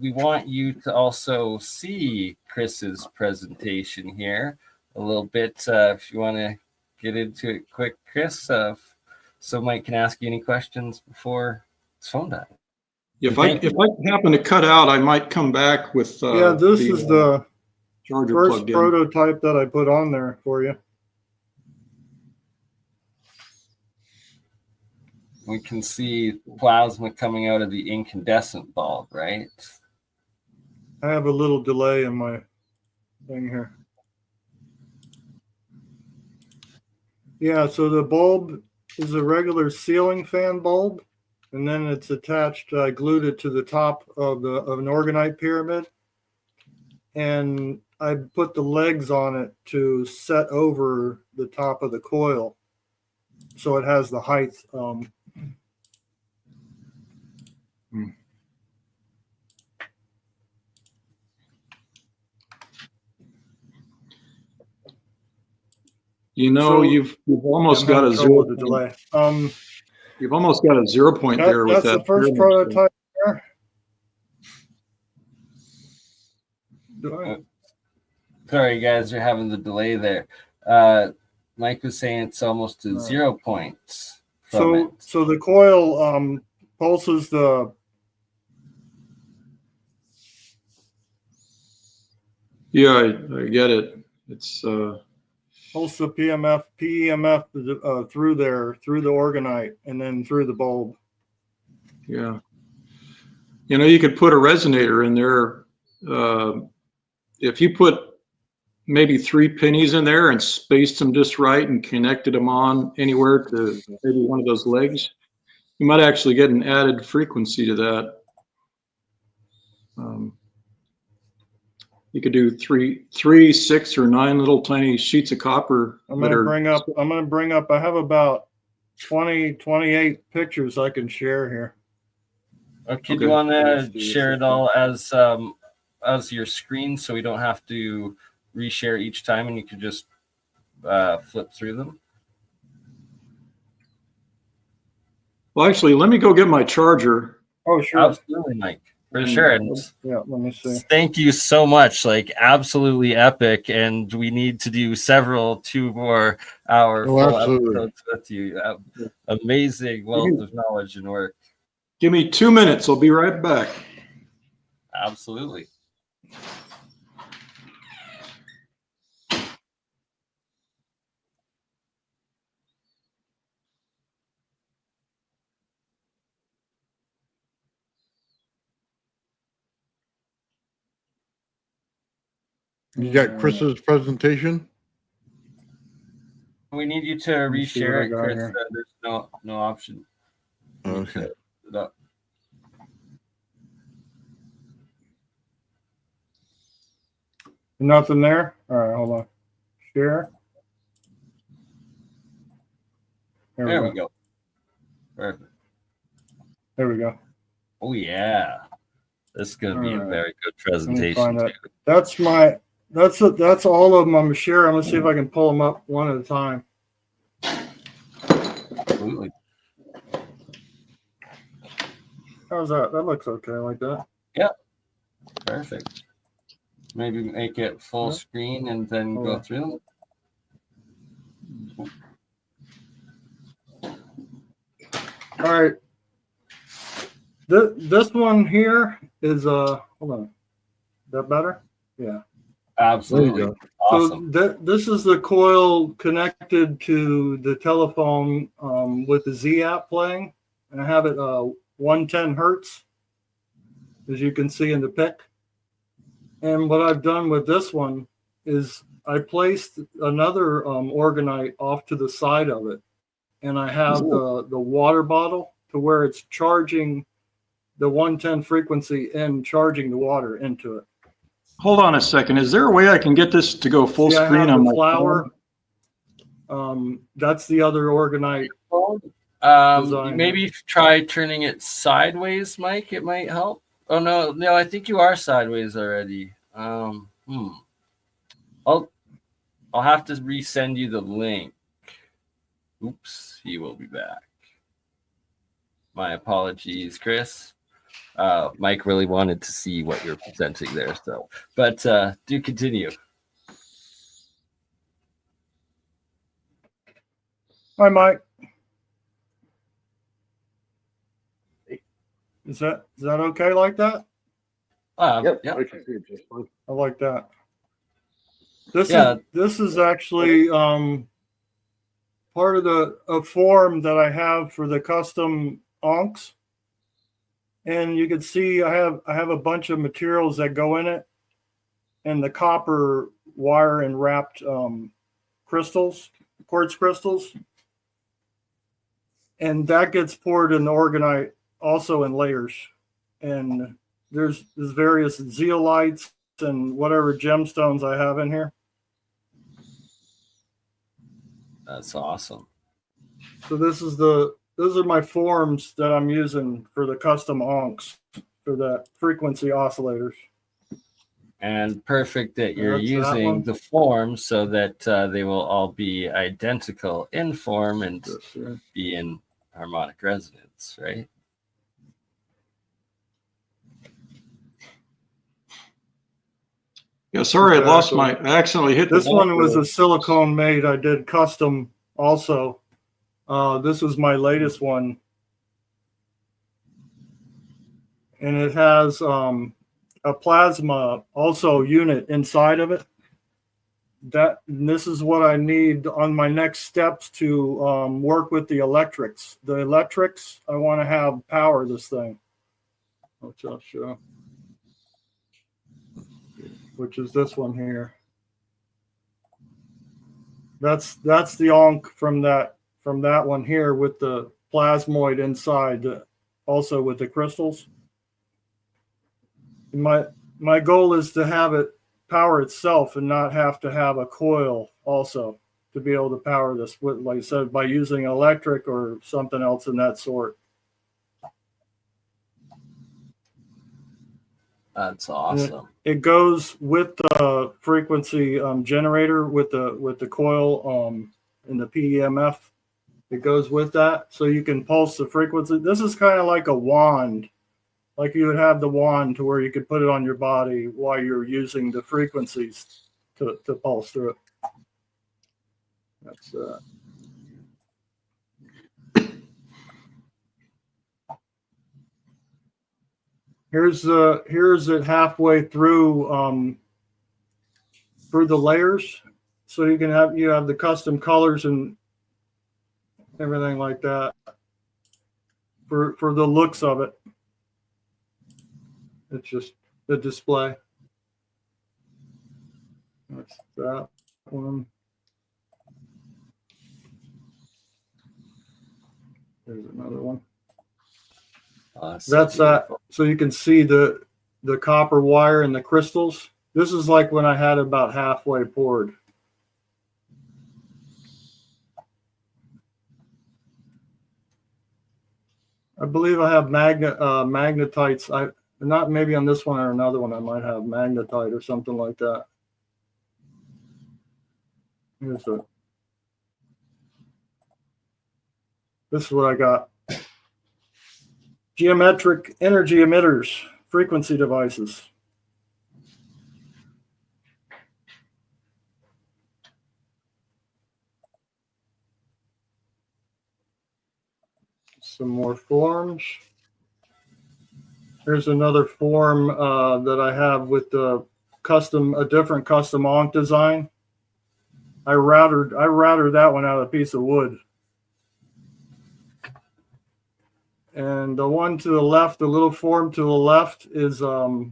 We want you to also see Chris's presentation here a little bit. If you want to get into it quick, Chris, so Mike can ask you any questions before his phone dies. If I happen to cut out, I might come back with. This is the charger first prototype that I put on there for you. We can see plasma coming out of the incandescent bulb, right? I have a little delay in my thing here. Yeah, so the bulb is a regular ceiling fan bulb, and then it's attached. I glued it to the top of an Organite pyramid, and I put the legs on it to set over the top of the coil, so it has the height. You know, so, you've almost got a 0 with the delay. You've almost got a 0 point there with that. That's the first prototype there. Sorry, guys, you're having the delay there. Mike was saying it's almost to 0 points. So the coil pulses the. Yeah, I get it. It's pulse the PEMF through the Organite and then through the bulb. Yeah. You know, you could put a resonator in there. If you put maybe 3 pennies in there and spaced them just right and connected them on anywhere to maybe one of those legs, you might actually get an added frequency to that. You could do 3, 6, or 9 little tiny sheets of copper. I'm going to bring up. I have about 28 pictures I can share here. Okay. Do you want to share it all as your screen so we don't have to reshare each time, and you can just flip through them? Well, actually, let me go get my charger. Oh, sure. Absolutely, Mike. For sure. And yeah, let me see. Thank you so much. Like, absolutely epic. And we need to do 2 more hour full episodes with you. Amazing wealth of knowledge and work. Give me 2 minutes. I'll be right back. Absolutely. You got Chris's presentation? We need you to reshare it, Chris. There's no option. Okay. Nothing there? All right, hold on. Share. There we go. Perfect. There we go. Oh, yeah. This is going to be a very good presentation. That's all of them. I'm sure. I'm going to see if I can pull them up one at a time. Absolutely. How's that? That looks okay like that. Yeah. Perfect. Maybe make it full screen and then go through them. All right. This one here is hold on. Is that better? Yeah. Absolutely. Awesome. So this is the coil connected to the telephone with the Z app playing, and I have it 110 hertz, as you can see in the pic. And what I've done with this one is I placed another Organite off to the side of it, and I have the water bottle to where it's charging the 110 frequency and charging the water into it. Hold on a second. Is there a way I can get this to go full See, I screen have on the my flower. phone? That's the other Organite. Design. Maybe try turning it sideways, Mike. It might help. Oh no, I think you are sideways already. I'll have to resend you the link. Oops, he will be back. My apologies, Chris. Mike really wanted to see what you're presenting there, so but do continue. Hi, Mike. Is that okay like that? Yep. Yeah. I can see it just fine. I like that. This Yeah. is actually part of a form that I have for the custom Ankhs. And you can see I have a bunch of materials that go in it, and the copper wire and wrapped crystals, quartz crystals, and that gets poured in the Organite also in layers. And there's various zeolites and whatever gemstones I have in here. That's awesome. So those are my forms that I'm using for the custom Ankhs for the frequency oscillators. And perfect that you're That's that using one. the form so that they will all be identical in form and be in harmonic resonance, right? Yeah, sorry, Exactly. I accidentally hit This the one was button. a silicone made. I did custom also. This was my latest one. And it has a plasma also unit inside of it. And this is what I need on my next steps to work with the electrics. The electrics, I want to have power this thing, which I'll show, which is this one here. That's the Ankh from that one here with the plasmoid inside, also with the crystals. My goal is to have it power itself and not have to have a coil also to be able to power this, with, like I said, by using electric or something else in that sort. That's awesome. It goes with the frequency generator with the coil and the PEMF. It goes with that, so you can pulse the frequency. This is kind of like a wand, like you would have the wand to where you could put it on your body while you're using the frequencies to pulse through it. That's here's it halfway through the layers, so you have the custom colors and everything like that for the looks of it. It's just the display. That's that one. There's another one. That's that. So you can see the copper wire and the crystals. This is like when I had about halfway poured. I believe I have magnetites. Not maybe on this one or another one. I might have magnetite or something like that. This is what I got. Geometric energy emitters, frequency devices. Some more forms. Here's another form that I have with a different custom Ankh design. I routed that one out of a piece of wood. And the one to the left, the little form to the left, is the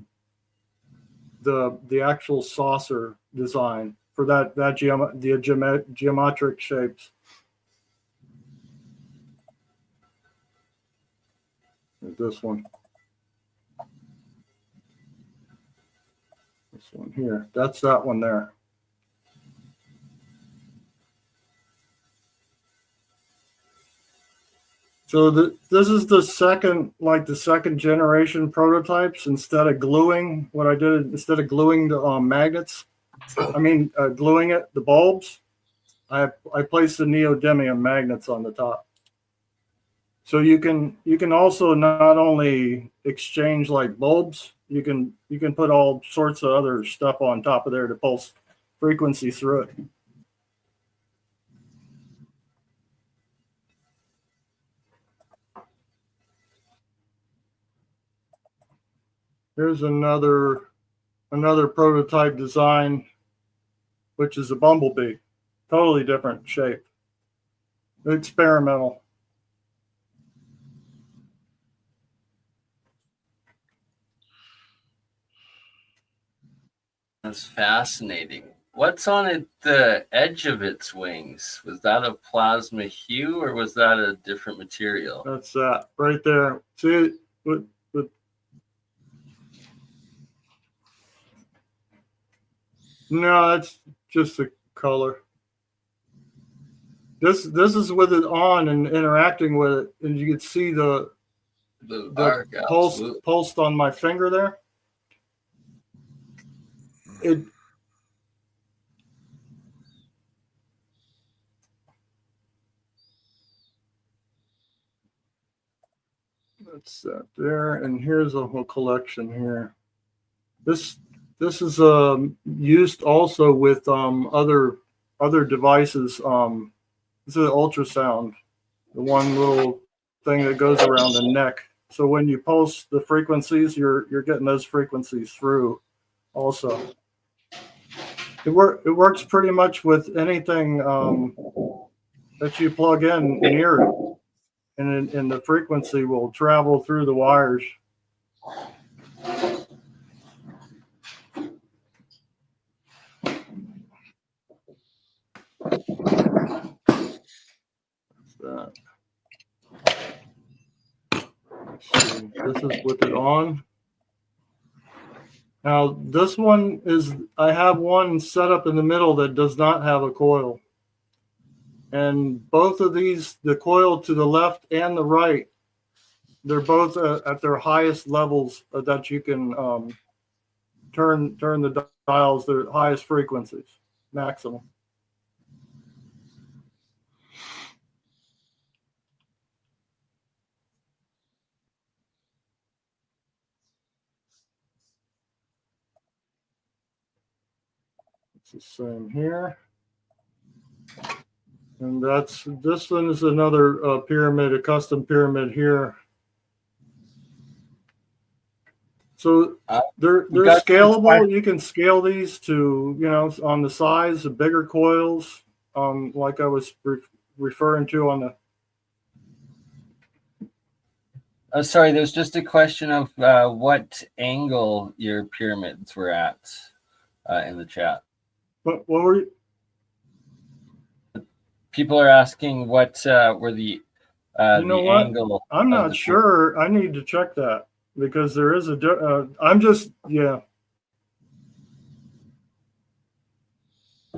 actual saucer design for the geometric shapes. This one. one here. That's that one there. So this is the second generation prototypes. Instead of gluing, what I did, instead of gluing the magnets, gluing the bulbs, I placed the neodymium magnets on the top. So you can also not only exchange like bulbs, you can put all sorts of other stuff on top of there to pulse frequency through it. Here's another prototype design, which is a bumblebee, totally different shape, experimental. That's fascinating. What's on the edge of its wings? Was that a plasma hue or was that a different material? That's that right there. See it? No, that's just the color. This is with it on and interacting with it, and you can see the pulsed on my finger there. That's that there, and here's a whole collection here. This is used also with other devices. This is an ultrasound, the one little thing that goes around the neck. So when you pulse the frequencies, you're getting those frequencies through. Also, it works pretty much with anything that you plug in near it, and the frequency will travel through the wires. This is with it on. Now this one is, I have one set up in the middle that does not have a coil. And both of these, the coil to the left and the right, they're both at their highest levels that you can turn the dials, their highest frequencies, maximum. It's the same here. And this one is another pyramid, a custom pyramid here. So they're scalable. You can scale these to, on the size of bigger coils, like I was referring to on the. Sorry, there's just a question of what angle your pyramids were at in the chat. What were you? People are asking what were the angle. I'm not sure. I need to check that because there is I'm just, yeah.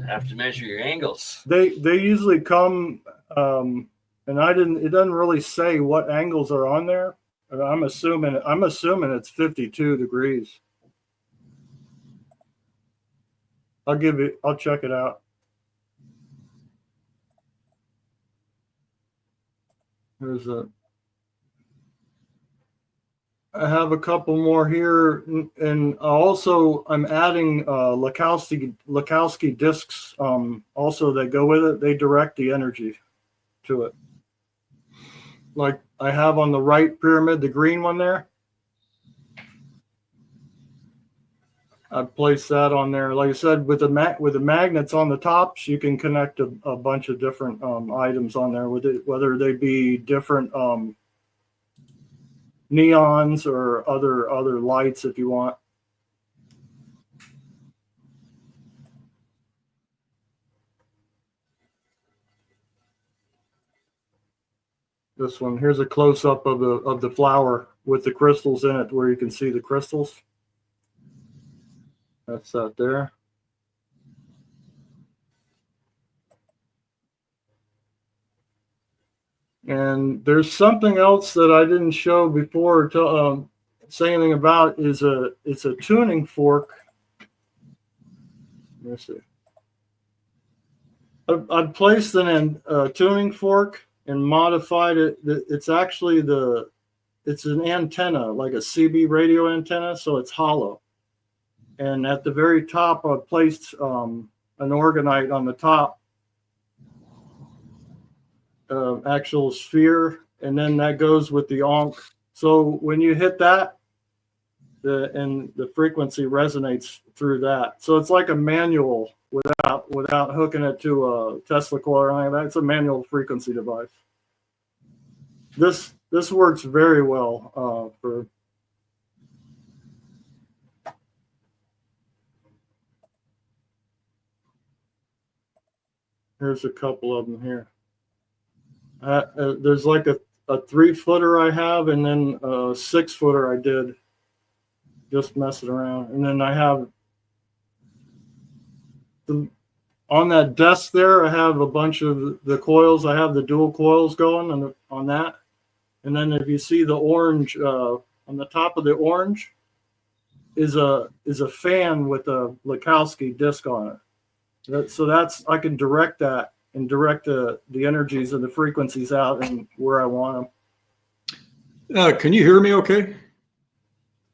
Have to measure your angles. They usually come, and it doesn't really say what angles are on there. I'm assuming it's 52 degrees. I'll check it out. I have a couple more here, and also I'm adding Lakowski discs also that go with it. They direct the energy to it. Like I have on the right pyramid, the green one there. I placed that on there. Like I said, with the magnets on the tops, you can connect a bunch of different items on there with it, whether they be different neons or other lights if you want. This one here's a close up of the flower with the crystals in it, where you can see the crystals. That's that there. And there's something else that I didn't show before to say anything about. It's a tuning fork. Let me see. I've placed a tuning fork and modified it. It's actually it's an antenna, like a CB radio antenna, so it's hollow. And at the very top, I've placed an Organite on the top, actual sphere, and then that goes with the Ankhs. So when you hit that, the frequency resonates through that. So it's like a manual without hooking it to a Tesla coil or anything like that. It's a manual frequency device. This works very well for. Here's a couple of them here. There's like a 3-footer I have, and then a 6-footer I did just messing around. And then I have on that desk there, I have a bunch of the coils. I have the dual coils going on that. And then if you see the orange on the top of the orange is a fan with a Lakowski disc on it. So I can direct that and direct the energies and the frequencies out and where I want them. Can you hear me okay?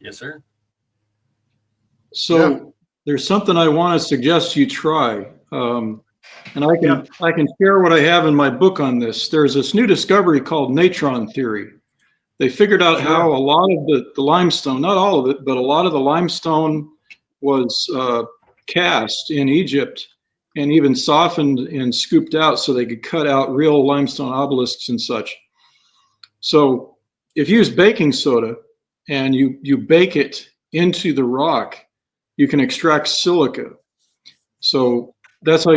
Yes, sir. So there's something I want to suggest you try. And I can share what I have in my book on this. There's this new discovery called neutron theory. They figured out how a lot of the limestone, not all of it, but a lot of the limestone was cast in Egypt and even softened and scooped out so they could cut out real limestone obelisks and such. So if you use baking soda and you bake it into the rock, you can extract silica. So that's how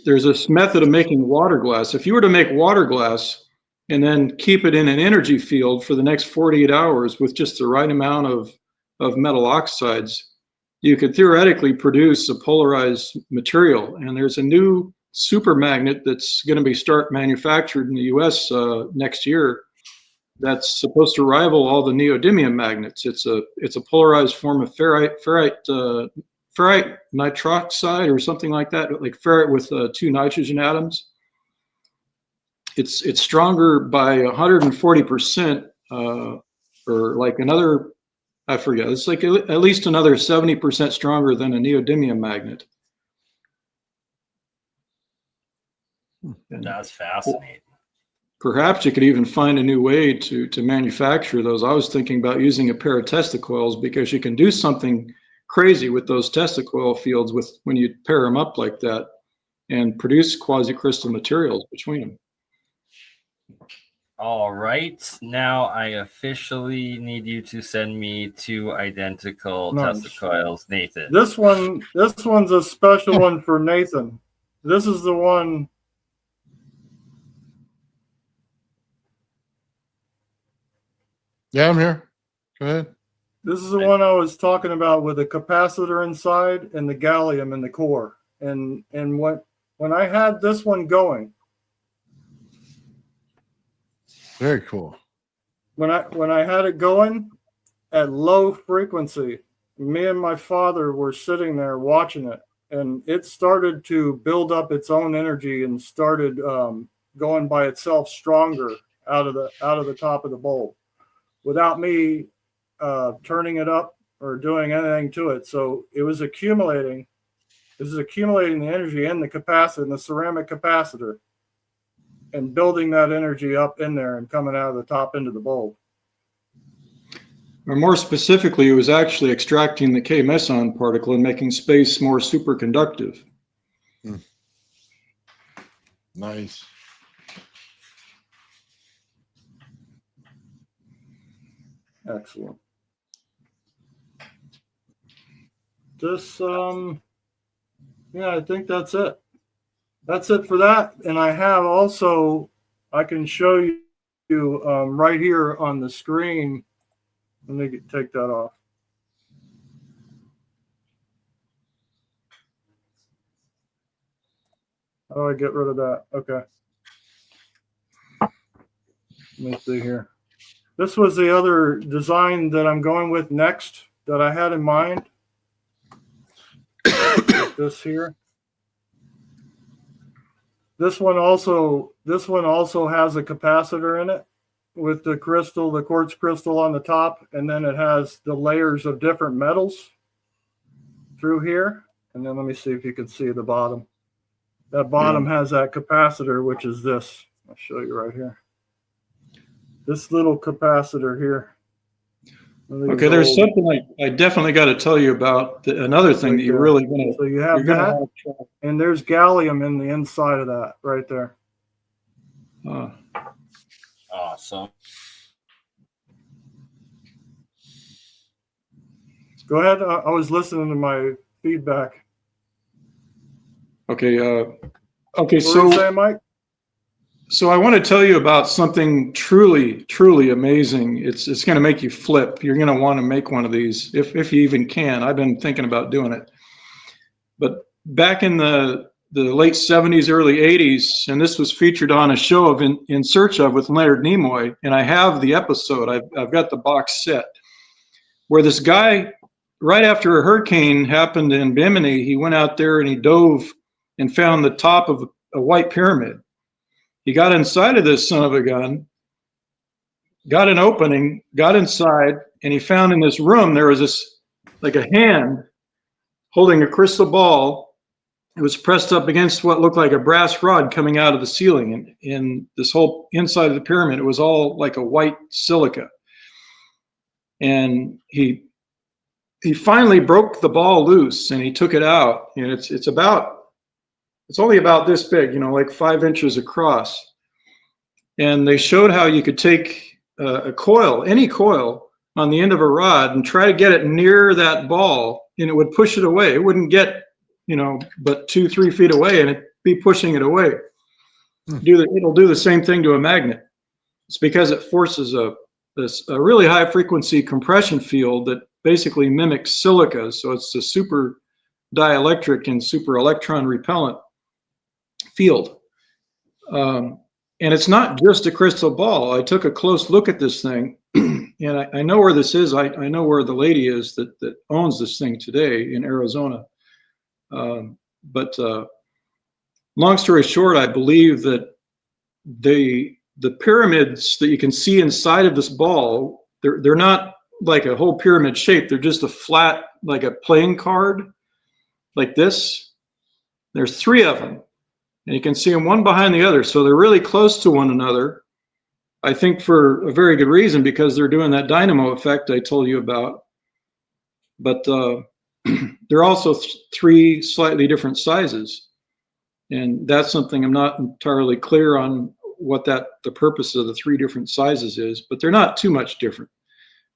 there's this method of making water glass. If you were to make water glass and then keep it in an energy field for the next 48 hours with just the right amount of metal oxides, you could theoretically produce a polarized material. And there's a new super magnet that's going to be manufactured in the US next year that's supposed to rival all the neodymium magnets. It's a polarized form of ferrite nitroxide or something like that, like ferrite with 2 nitrogen atoms. It's stronger by 140%, or like another, I forget. It's like at least another 70% stronger than a neodymium magnet. That's fascinating. Perhaps you could even find a new way to manufacture those. I was thinking about using a pair of Tesla coils because you can do something crazy with those Tesla coil fields when you pair them up like that and produce quasi-crystal materials between them. All right. Now I officially need you to send me 2 identical Tesla coils, Nathan. This one's a special one for Nathan. This is the one. Yeah, I'm here. Go ahead. This is the one I was talking about with the capacitor inside and the gallium in the core. And when I had this one going, very cool. When I had it going at low frequency, me and my father were sitting there watching it, and it started to build up its own energy and started going by itself stronger out of the top of the bulb, without me turning it up or doing anything to it. So it was accumulating. This is accumulating the energy in the capacitor, in the ceramic capacitor, and building that energy up in there and coming out of the top end of the bulb. Or more specifically, it was actually extracting the K meson particle and making space more superconductive. Nice. Excellent. This, yeah, I think that's it. That's it for that. And I have also, I can show you right here on the screen. Let me take that off. How do I get rid of that? Okay. Let me see here. This was the other design that I'm going with next that I had in mind. This here. This one also has a capacitor in it with the crystal, the quartz crystal on the top, and then it has the layers of different metals through here. And then let me see if you can see the bottom. That bottom has that capacitor, which is this. I'll show you right here. This little capacitor here. Okay, there's something I definitely got to tell you about. Another thing that you're really going to. So you have that, and there's gallium in the inside of that right there. Awesome. Go ahead. I was listening to my feedback. Okay. Okay. What were you saying, Mike? So I want to tell you about something truly, truly amazing. It's going to make you flip. You're going to want to make one of these if you even can. I've been thinking about doing it. But back in the late 70s, early 80s, and this was featured on a show of In Search of with Leonard Nimoy, and I have the episode. I've got the box set where this guy, right after a hurricane happened in Bimini, he went out there and he dove and found the top of a white pyramid. He got inside of this son of a gun, got an opening, got inside, and he found in this room there was this, like a hand holding a crystal ball. It was pressed up against what looked like a brass rod coming out of the ceiling. And in this whole inside of the pyramid, it was all like a white silica. And he finally broke the ball loose and he took it out. And it's only about this big, like 5 inches across. And they showed how you could take a coil, any coil, on the end of a rod and try to get it near that ball, and it would push it away. It wouldn't get, but 2-3 feet away, and it'd be pushing it away. It'll do the same thing to a magnet. It's because it forces a really high frequency compression field that basically mimics silica. So it's a super dielectric and super electron repellent field. And it's not just a crystal ball. I took a close look at this thing, and I know where this is. I know where the lady is that owns this thing today in Arizona. But long story short, I believe that the pyramids that you can see inside of this ball, they're not like a whole pyramid shape. They're just a flat, like a playing card, like this. There's 3 of them. And you can see them one behind the other. So they're really close to one another. I think for a very good reason, because they're doing that dynamo effect I told you about. But they're also 3 slightly different sizes. And that's something I'm not entirely clear on what the purpose of the 3 different sizes is, but they're not too much different.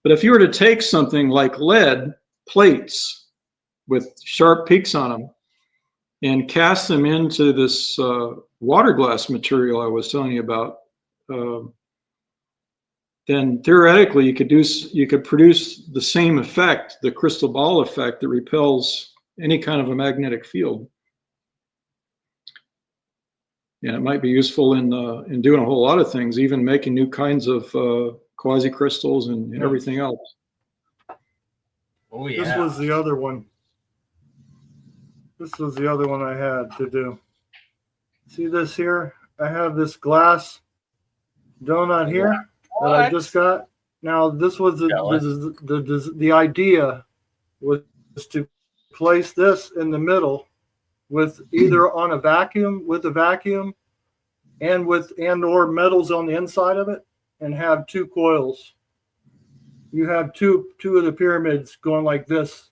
But if you were to take something like lead plates with sharp peaks on them, and cast them into this water glass material I was telling you about, then theoretically you could produce the same effect, the crystal ball effect that repels any kind of a magnetic field. And it might be useful in doing a whole lot of things, even making new kinds of quasi crystals and everything else. Oh yeah. This was the other one. This was the other one I had to do. See this here? I have this glass donut here that I just got. Now this was the idea was to place this in the middle with either on a vacuum with a vacuum and or metals on the inside of it, and have 2 coils. You have two of the pyramids going like this.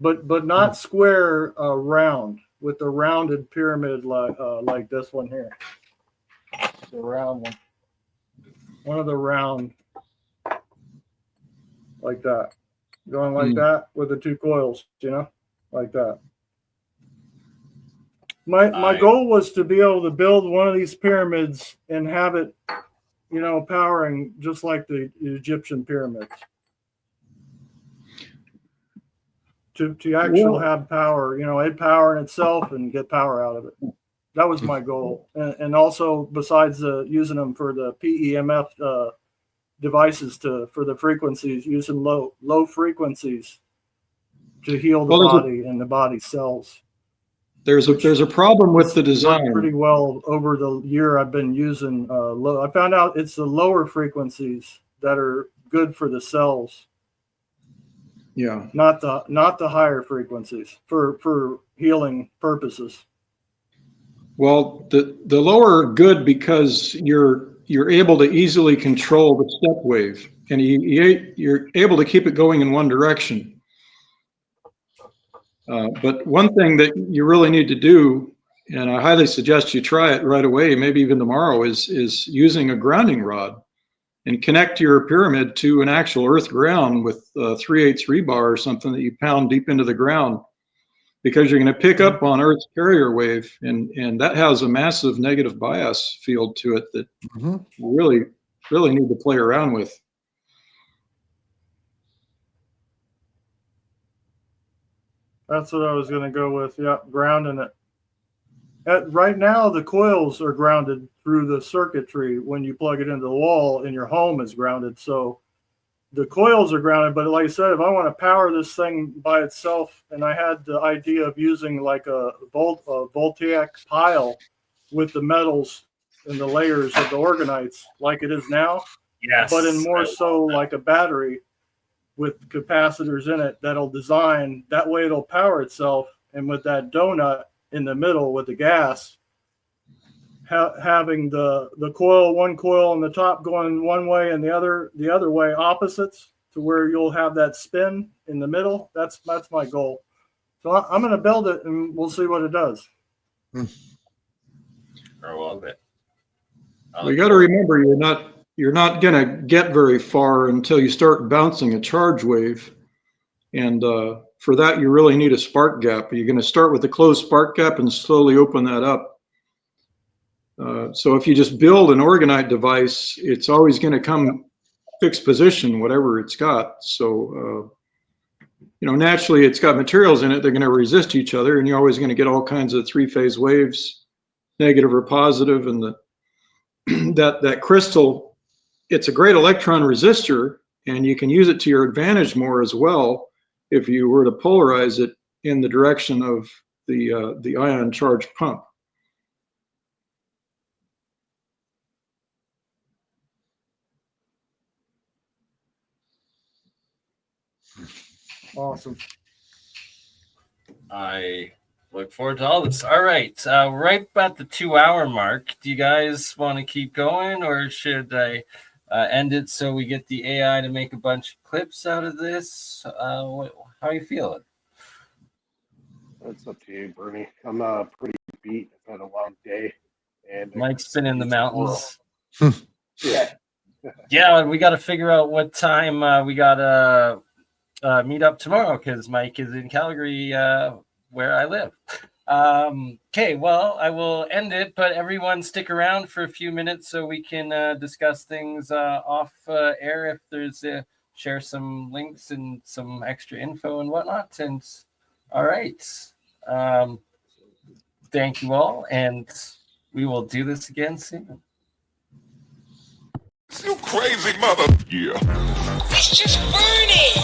But not square, round, with the rounded pyramid like this one here. The round one. One of the round, like that. Going like that with the 2 coils, like that. My goal was to be able to build one of these pyramids and have it, powering just like the Egyptian pyramids. To actually have power, it power in itself and get power out of it. That was my goal. And also, besides using them for the PEMF devices for the frequencies, using low frequencies to heal the body and the body cells. There's a problem with the design. Pretty well over the year I've been using low. I found out it's the lower frequencies that are good for the cells. Yeah. Not the higher frequencies for healing purposes. Well, the lower are good because you're able to easily control the step wave, and you're able to keep it going in one direction. But one thing that you really need to do, and I highly suggest you try it right away, maybe even tomorrow, is using a grounding rod and connect your pyramid to an actual earth ground with 3/8 rebar or something that you pound deep into the ground, because you're going to pick up on Earth's carrier wave, and that has a massive negative bias field to it that you really need to play around with. That's what I was going to go with. Yeah, grounding it. Right now, the coils are grounded through the circuitry. When you plug it into the wall in your home is grounded. So the coils are grounded. But like I said, if I want to power this thing by itself, and I had the idea of using like a voltaic pile with the metals and the layers of the organites like it is now. Yes. But in more so like a battery with capacitors in it that'll design. That way it'll power itself. And with that donut in the middle with the gas, having the coil, one coil on the top going one way and the other way, opposites, to where you'll have that spin in the middle. That's my goal. So I'm going to build it and we'll see what it does. I love it. You got to remember, you're not going to get very far until you start bouncing a charge wave, and for that you really need a spark gap. You're going to start with a closed spark gap and slowly open that up. So if you just build an Organite device, it's always going to come fixed position, whatever it's got. So naturally it's got materials in it, they're going to resist each other, and you're always going to get all kinds of three-phase waves, negative or positive. And that crystal, it's a great electron resistor, and you can use it to your advantage more as well if you were to polarize it in the direction of the ion charge pump. Awesome. I look forward to all this. All right. Right about the 2-hour mark. Do you guys want to keep going, or should I end it so we get the AI to make a bunch of clips out of this? How are you feeling? It's up to you, Bernie. I'm pretty beat. I've had a long day. And Mike's been in the mountains. Yeah. Yeah, we got to figure out what time we got to meet up tomorrow, because Mike is in Calgary, where I live. Okay, well, I will end it, but everyone stick around for a few minutes so we can discuss things off air. If there's share some links and some extra info and whatnot. And all right, thank you all, and we will do this again soon. You crazy mother. Yeah. It's just Bernie.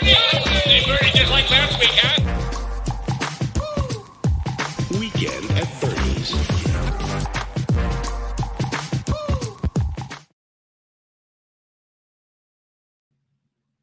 Hey, Bernie, just like last week, huh? Weekend at Bernie's.